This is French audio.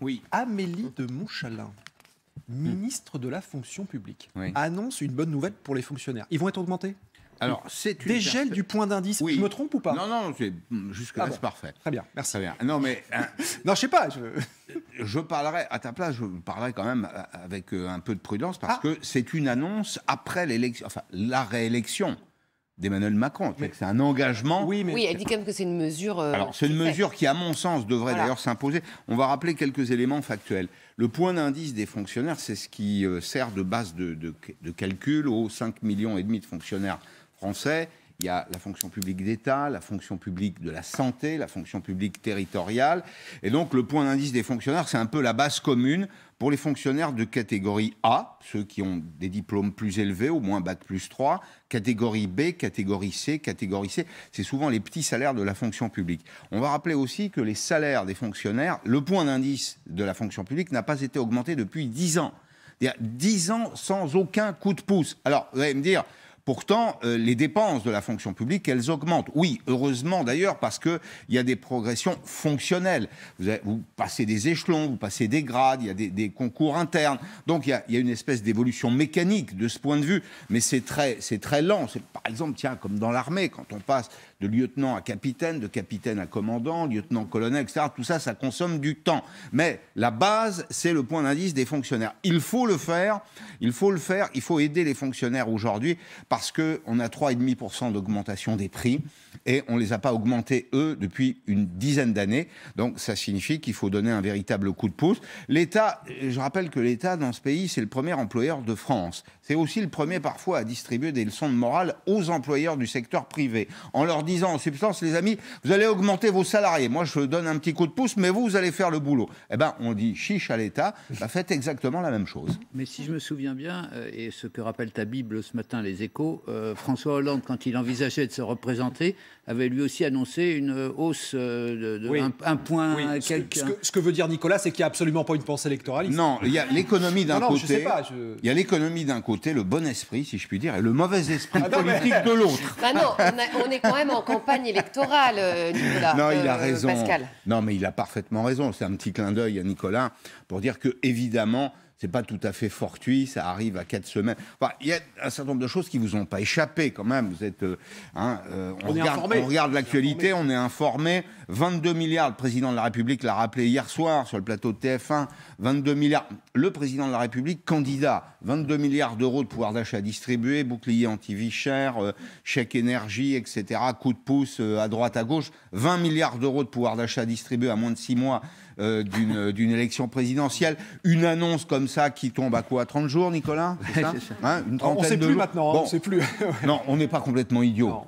Oui. Amélie de Montchalin, ministre de la fonction publique, Oui. annonce une bonne nouvelle pour les fonctionnaires. Ils vont être augmentés? Alors, c'est une Dégel du point d'indice. Oui. Je me trompe ou pas? Non, non, jusque-là, Ah bon. c'est parfait. Très bien, merci. Très bien. Non, mais Non, je sais pas. je parlerai, à ta place, je parlerai quand même avec un peu de prudence, parce que c'est une annonce après l'élection, enfin, la réélection d'Emmanuel Macron. C'est un engagement. Oui, mais... Oui, elle dit quand même que c'est une mesure... Alors, c'est une mesure qui, à mon sens, devrait d'ailleurs s'imposer. On va rappeler quelques éléments factuels. Le point d'indice des fonctionnaires, c'est ce qui sert de base de calcul aux 5,5 millions de fonctionnaires français. Il y a la fonction publique d'État, la fonction publique de la santé, la fonction publique territoriale. Et donc, le point d'indice des fonctionnaires, c'est un peu la base commune pour les fonctionnaires de catégorie A, ceux qui ont des diplômes plus élevés, au moins Bac+3, catégorie B, catégorie C, c'est souvent les petits salaires de la fonction publique. On va rappeler aussi que les salaires des fonctionnaires, le point d'indice de la fonction publique n'a pas été augmenté depuis 10 ans. Il y a 10 ans sans aucun coup de pouce. Alors, vous allez me dire... Pourtant, les dépenses de la fonction publique, elles augmentent. Oui, heureusement d'ailleurs, parce qu'il y a des progressions fonctionnelles. Vous passez des échelons, vous passez des grades, il y a des concours internes. Donc il y a une espèce d'évolution mécanique de ce point de vue, mais c'est très lent. Par exemple, tiens, comme dans l'armée, quand on passe de lieutenant à capitaine, de capitaine à commandant, lieutenant-colonel, etc., tout ça, ça consomme du temps. Mais la base, c'est le point d'indice des fonctionnaires. Il faut le faire, il faut aider les fonctionnaires aujourd'hui, parce qu'on a 3,5% d'augmentation des prix et on ne les a pas augmentés, eux, depuis une dizaine d'années. Donc ça signifie qu'il faut donner un véritable coup de pouce. L'État, je rappelle que l'État, dans ce pays, c'est le premier employeur de France. C'est aussi le premier, parfois, à distribuer des leçons de morale aux employeurs du secteur privé, en leur disant, en substance, les amis, vous allez augmenter vos salariés. Moi, je donne un petit coup de pouce, mais vous allez faire le boulot. Eh bien, on dit chiche à l'État, bah, faites exactement la même chose. Mais si je me souviens bien, et ce que rappelle ta Bible ce matin, les Échos, François Hollande, quand il envisageait de se représenter, avait lui aussi annoncé une hausse de un point. Oui. Ce que veut dire Nicolas, c'est qu'il n'y a absolument pas une pensée électoraliste. Non, il y a l'économie d'un côté. Je sais pas, Il y a l'économie d'un côté, le bon esprit, si je puis dire, et le mauvais esprit politique de l'autre. Bah non, on est quand même en campagne électorale, Nicolas. Non, il a raison. Pascal. Non, mais il a parfaitement raison. C'est un petit clin d'œil à Nicolas pour dire que, évidemment, c'est pas tout à fait fortuit, ça arrive à 4 semaines. Enfin, il y a un certain nombre de choses qui vous ont pas échappé quand même. Vous êtes, on regarde l'actualité, on est informé. 22 milliards, le président de la République l'a rappelé hier soir sur le plateau de TF1. 22 milliards. Le président de la République, candidat, 22 milliards d'euros de pouvoir d'achat distribué, bouclier anti-vie chère, chèque énergie, etc. Coup de pouce à droite, à gauche. 20 milliards d'euros de pouvoir d'achat distribué à moins de 6 mois d'une élection présidentielle. Une annonce comme ça qui tombe à quoi, 30 jours, Nicolas? C'est ça, hein, une trentaine on ne sait de plus jours. maintenant, Bon, on ne sait plus. Non, on n'est pas complètement idiot.